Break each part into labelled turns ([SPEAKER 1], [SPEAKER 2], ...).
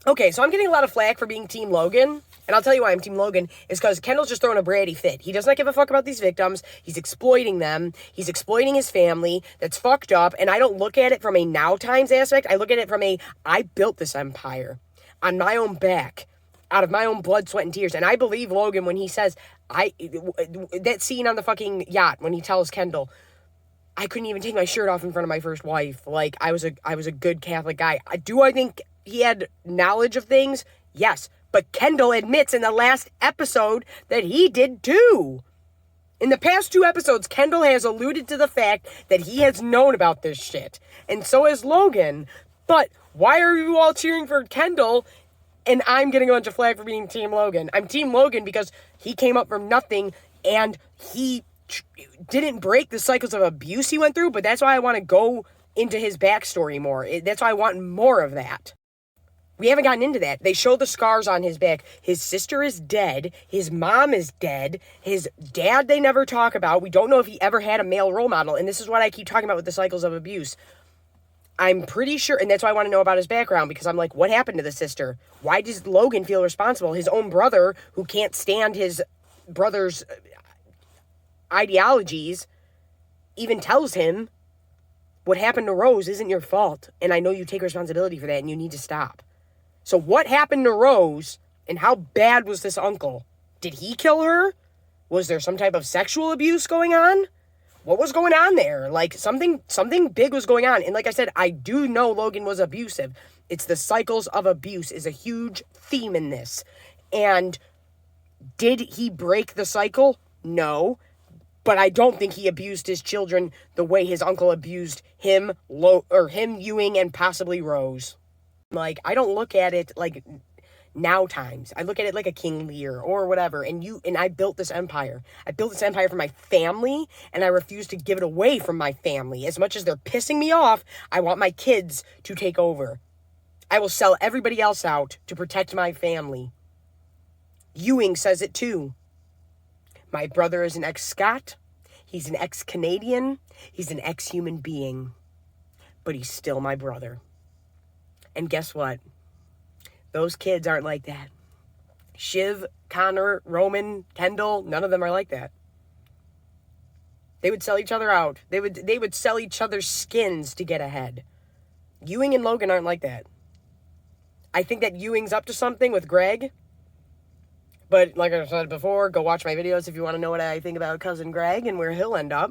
[SPEAKER 1] Okay, so I'm getting a lot of flack for being Team Logan. And I'll tell you why I'm Team Logan, is because Kendall's just throwing a bratty fit. He does not give a fuck about these victims. He's exploiting them. He's exploiting his family. That's fucked up. And I don't look at it from a now times aspect. I look at it from I built this empire on my own back, out of my own blood, sweat, and tears. And I believe Logan when he says, that scene on the fucking yacht when he tells Kendall, I couldn't even take my shirt off in front of my first wife. Like, I was a good Catholic guy. Do I think he had knowledge of things? Yes. But Kendall admits in the last episode that he did too. In the past 2 episodes, Kendall has alluded to the fact that he has known about this shit. And so has Logan. But why are you all cheering for Kendall and I'm getting a bunch of flack for being Team Logan? I'm Team Logan because he came up from nothing and he didn't break the cycles of abuse he went through, but that's why I want to go into his backstory more. That's why I want more of that. We haven't gotten into that. They show the scars on his back. His sister is dead. His mom is dead. His dad they never talk about. We don't know if he ever had a male role model, and this is what I keep talking about with the cycles of abuse. I'm pretty sure, and that's why I want to know about his background, because I'm like, what happened to the sister? Why does Logan feel responsible? His own brother, who can't stand his brother's ideologies, even tells him, what happened to Rose isn't your fault, and I know you take responsibility for that, and you need to stop. So what happened to Rose, and how bad was this uncle? Did he kill her? Was there some type of sexual abuse going on? What was going on there? Like, something big was going on. And like I said, I do know Logan was abusive. It's the cycles of abuse is a huge theme in this. And did he break the cycle? No. But I don't think he abused his children the way his uncle abused him, Ewing, and possibly Rose. Like, I don't look at it like now times. I look at it like a King Lear or whatever. And I built this empire. I built this empire for my family, and I refuse to give it away from my family. As much as they're pissing me off, I want my kids to take over. I will sell everybody else out to protect my family. Ewing says it too. My brother is an ex-Scot. He's an ex-Canadian. He's an ex-human being. But he's still my brother. And guess what? Those kids aren't like that. Shiv, Connor, Roman, Kendall, none of them are like that. They would sell each other out. They would sell each other's skins to get ahead. Ewing and Logan aren't like that. I think that Ewing's up to something with Greg. But like I said before, go watch my videos if you want to know what I think about cousin Greg and where he'll end up.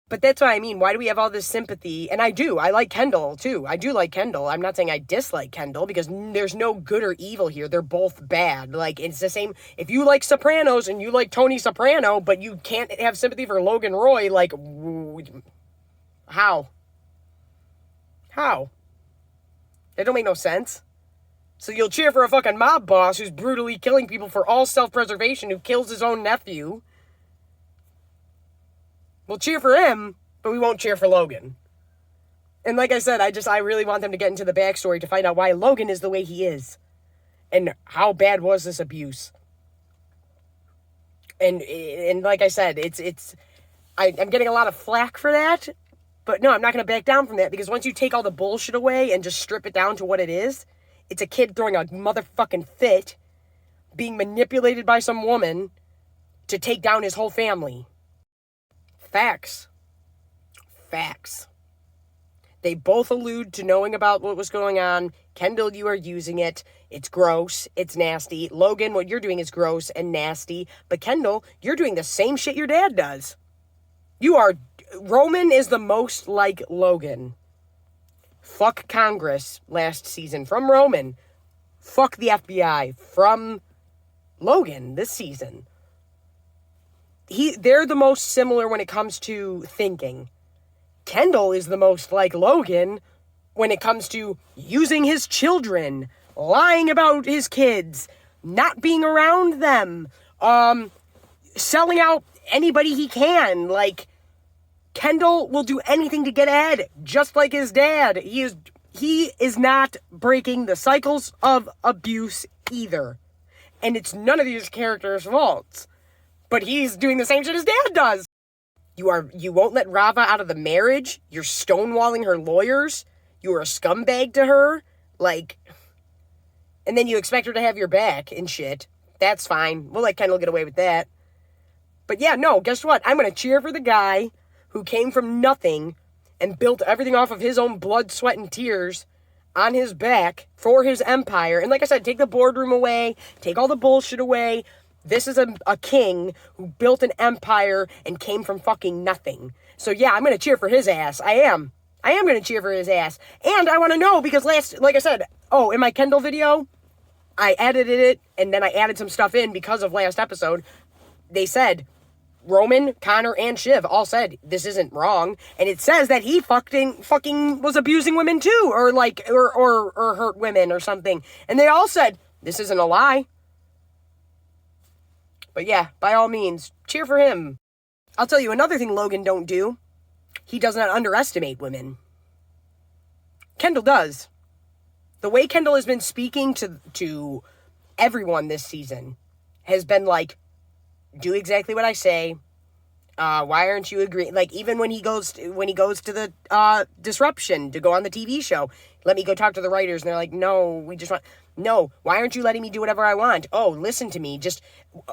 [SPEAKER 1] But that's what I mean. Why do we have all this sympathy? And I do. I like Kendall, too. I do like Kendall. I'm not saying I dislike Kendall, because there's no good or evil here. They're both bad. Like, it's the same. If you like Sopranos and you like Tony Soprano, but you can't have sympathy for Logan Roy, like, how? How? That don't make no sense. So you'll cheer for a fucking mob boss who's brutally killing people for all self-preservation, who kills his own nephew. We'll cheer for him, but we won't cheer for Logan. And like I said, I really want them to get into the backstory to find out why Logan is the way he is. And how bad was this abuse. And like I said, I'm getting a lot of flack for that. But no, I'm not going to back down from that, because once you take all the bullshit away and just strip it down to what it is, it's a kid throwing a motherfucking fit, being manipulated by some woman to take down his whole family. Facts. They both allude to knowing about what was going on. Kendall, you are using it. It's gross. It's nasty. Logan, what you're doing is gross and nasty. But Kendall, you're doing the same shit your dad does. Roman is the most like Logan. Fuck Congress last season from Roman. Fuck the FBI from Logan this season. They're the most similar when it comes to thinking. Kendall is the most like Logan when it comes to using his children, lying about his kids, not being around them, selling out anybody he can. Like, Kendall will do anything to get ahead, just like his dad. He is not breaking the cycles of abuse either. And it's none of these characters' faults. But he's doing the same shit his dad does. You won't let Rava out of the marriage. You're stonewalling her lawyers. You are a scumbag to her. Like, And then you expect her to have your back and shit. That's fine. We'll let Kendall get away with that. But yeah, no, guess what? I'm going to cheer for the guy who came from nothing and built everything off of his own blood, sweat, and tears on his back for his empire. And like I said, take the boardroom away, take all the bullshit away. This is a king who built an empire and came from fucking nothing. So yeah, I'm going to cheer for his ass. I am going to cheer for his ass. And I want to know, because like I said, in my Kendall video, I edited it, and then I added some stuff in because of last episode. They said, Roman, Connor, and Shiv all said, this isn't wrong. And it says that he fucking was abusing women too, or hurt women or something. And they all said, this isn't a lie. But yeah, by all means, cheer for him. I'll tell you another thing Logan don't do. He does not underestimate women. Kendall does. The way Kendall has been speaking to everyone this season has been like, do exactly what I say. Why aren't you agreeing? Like, even when he goes to the disruption to go on the TV show, let me go talk to the writers, and they're like, no, why aren't you letting me do whatever I want? Oh, listen to me. Just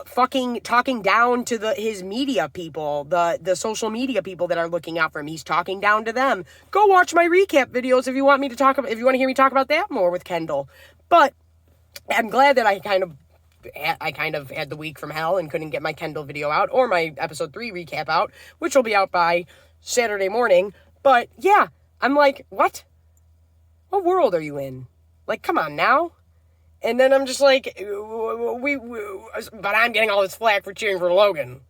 [SPEAKER 1] fucking talking down to his media people, the social media people that are looking out for him. He's talking down to them. Go watch my recap videos if you want to hear me talk about that more with Kendall. But I'm glad that I kind of had the week from hell and couldn't get my Kendall video out or my episode 3 recap out, which will be out by Saturday morning. But yeah, I'm like, what world are you in? Like, come on now. And then I'm just like, but I'm getting all this flack for cheering for Logan.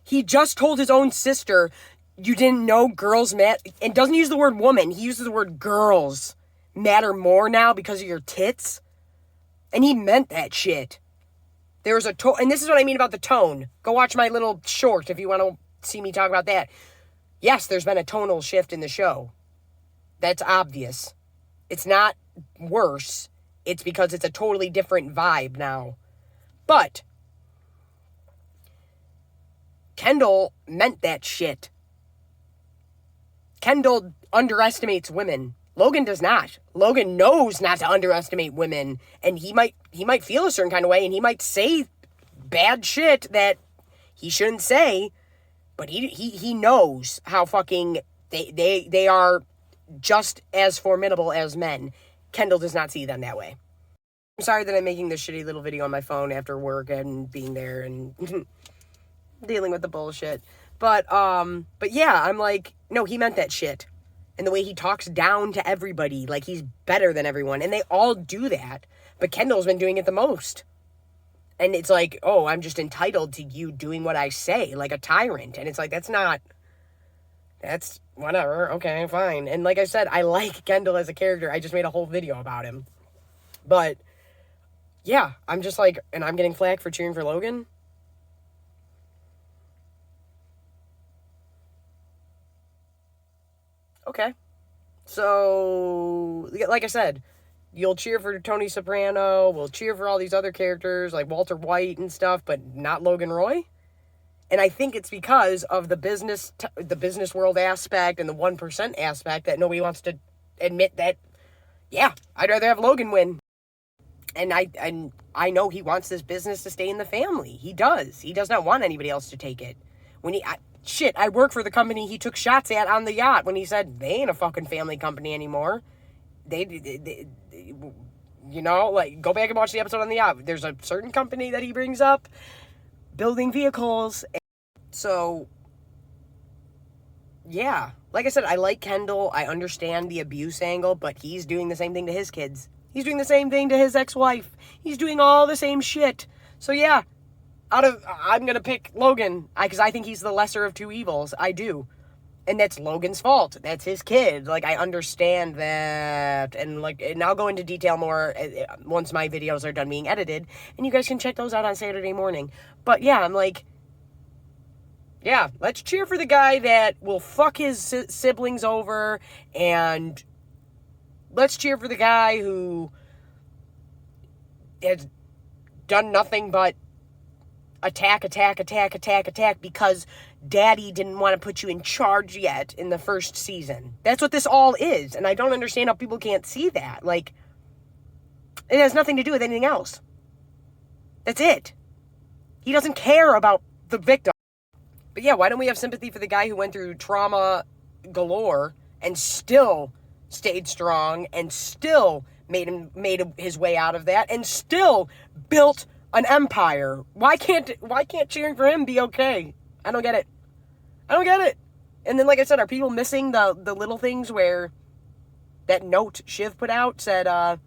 [SPEAKER 1] He just told his own sister, you didn't know girls matter, and doesn't use the word woman. He uses the word girls matter more now because of your tits. And he meant that shit. There was a tone, and this is what I mean about the tone. Go watch my little short if you want to see me talk about that. Yes, there's been a tonal shift in the show. That's obvious. It's not worse. It's because it's a totally different vibe now. But Kendall meant that shit. Kendall underestimates women. Logan does not. Logan knows not to underestimate women, and he might feel a certain kind of way, and he might say bad shit that he shouldn't say, but he knows how fucking they are just as formidable as men. Kendall does not see them that way. I'm sorry that I'm making this shitty little video on my phone after work and being there and dealing with the bullshit. But yeah, I'm like, no, he meant that shit. And the way he talks down to everybody, like he's better than everyone. And they all do that. But Kendall's been doing it the most. And it's like, oh, I'm just entitled to you doing what I say, like a tyrant. And it's like, that's whatever. Okay, fine. And like I said, I like Kendall as a character. I just made a whole video about him. But yeah, I'm just like, and I'm getting flack for cheering for Logan. Okay. So, like I said, you'll cheer for Tony Soprano, we'll cheer for all these other characters like Walter White and stuff, but not Logan Roy? And I think it's because of the business world aspect and the 1% aspect that nobody wants to admit that, yeah, I'd rather have Logan win. And I know he wants this business to stay in the family. He does. He does not want anybody else to take it. I work for the company he took shots at on the yacht when he said, they ain't a fucking family company anymore. They go back and watch the episode on the yacht. There's a certain company that he brings up, building vehicles. So, yeah. Like I said, I like Kendall. I understand the abuse angle, but he's doing the same thing to his kids. He's doing the same thing to his ex-wife. He's doing all the same shit. So, yeah. I'm going to pick Logan, because I think he's the lesser of two evils. I do. And that's Logan's fault. That's his kid. Like, I understand that. And I'll go into detail more once my videos are done being edited. And you guys can check those out on Saturday morning. But, yeah, I'm like, yeah, let's cheer for the guy that will fuck his siblings over. And let's cheer for the guy who has done nothing but attack because daddy didn't want to put you in charge yet in the first season. That's what this all is. And I don't understand how people can't see that. Like, It has nothing to do with anything else. That's it. He doesn't care about the victim. But yeah, why don't we have sympathy for the guy who went through trauma galore and still stayed strong and still made his way out of that and still built an empire? Why can't cheering for him be okay? I don't get it. And then, like I said, are people missing the little things where that note Shiv put out said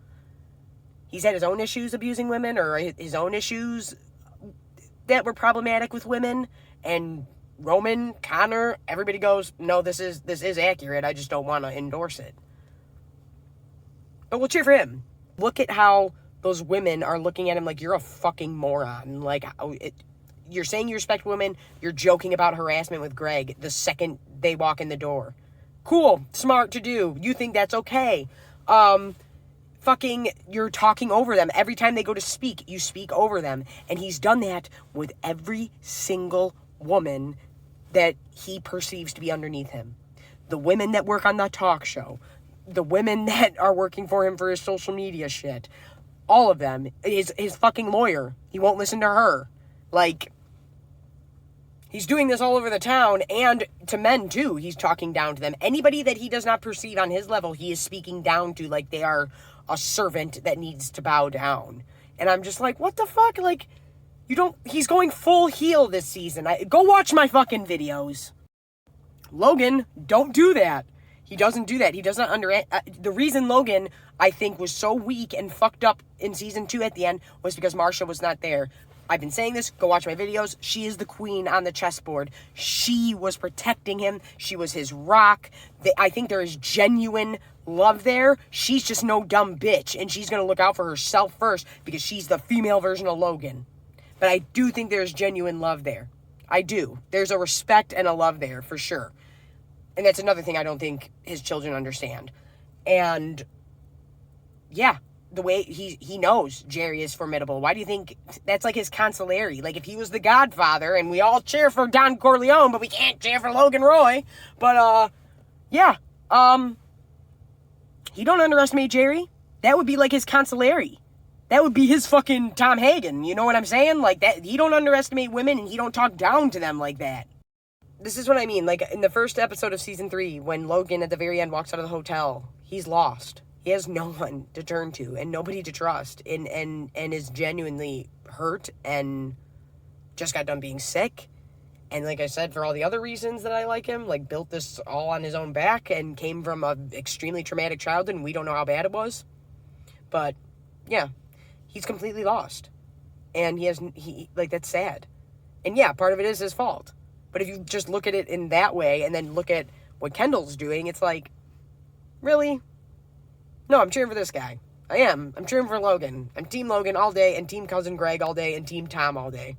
[SPEAKER 1] he's had his own issues abusing women, or his own issues that were problematic with women, and Roman, Connor, everybody goes, no, this is accurate, I just don't want to endorse it. But we'll cheer for him. Look at how those women are looking at him like, you're a fucking moron. Like, you're saying you respect women, you're joking about harassment with Greg the second they walk in the door. Cool, smart to do. You think that's okay. You're talking over them. Every time they go to speak, you speak over them. And he's done that with every single woman that he perceives to be underneath him. The women that work on the talk show, the women that are working for him for his social media shit, all of them. His fucking lawyer, he won't listen to her. Like, he's doing this all over the town, and to men too. He's talking down to them. Anybody that he does not perceive on his level, he is speaking down to like they are a servant that needs to bow down. And I'm just like, what the fuck? Like, he's going full heel this season. Go watch my fucking videos. Logan, don't do that. He doesn't do that. He doesn't the reason Logan, I think, was so weak and fucked up in season 2 at the end was because Marsha was not there. I've been saying this. Go watch my videos. She is the queen on the chessboard. She was protecting him. She was his rock. I think there is genuine love there. She's just no dumb bitch, and she's going to look out for herself first because she's the female version of Logan. But I do think there's genuine love there. I do. There's a respect and a love there, for sure. And that's another thing I don't think his children understand. And, yeah, the way he knows Jerry is formidable. Why do you think that's like his consigliere? Like, if he was the Godfather, and we all cheer for Don Corleone, but we can't cheer for Logan Roy. But, yeah. He don't underestimate Jerry. That would be like his consigliere. That would be his fucking Tom Hagen. You know what I'm saying? Like, that, he don't underestimate women, and he don't talk down to them like that. This is what I mean. Like, in the first episode of season 3, when Logan at the very end walks out of the hotel, he's lost. He has no one to turn to and nobody to trust, and is genuinely hurt and just got done being sick. And like I said, for all the other reasons that I like him, like, built this all on his own back and came from a extremely traumatic childhood, and we don't know how bad it was. But, yeah, he's completely lost. And that's sad. And yeah, part of it is his fault. But if you just look at it in that way and then look at what Kendall's doing, it's like, really? No, I'm cheering for this guy. I am. I'm cheering for Logan. I'm Team Logan all day, and Team Cousin Greg all day, and Team Tom all day.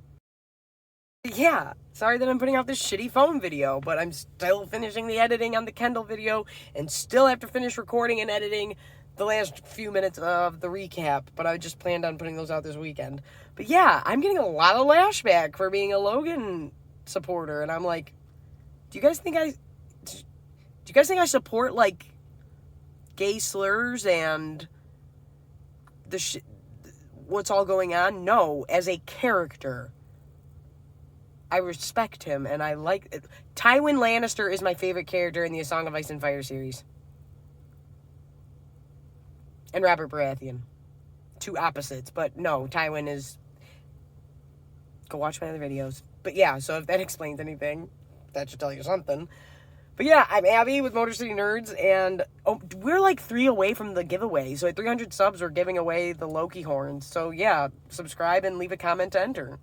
[SPEAKER 1] Yeah, sorry that I'm putting out this shitty phone video, but I'm still finishing the editing on the Kendall video, and still have to finish recording and editing the last few minutes of the recap, but I just planned on putting those out this weekend. But yeah, I'm getting a lot of lashback for being a Logan supporter, and I'm like, do you guys think I support, like, gay slurs and what's all going on? No, as a character, I respect him, and I like it. Tywin Lannister is my favorite character in the A Song of Ice and Fire series. And Robert Baratheon. Two opposites, but no, Tywin is... Go watch my other videos. But yeah, so if that explains anything, that should tell you something. But yeah, I'm Abby with Motor City Nerds, and we're like 3 away from the giveaway. So at 300 subs, we're giving away the Loki horns. So yeah, subscribe and leave a comment to enter.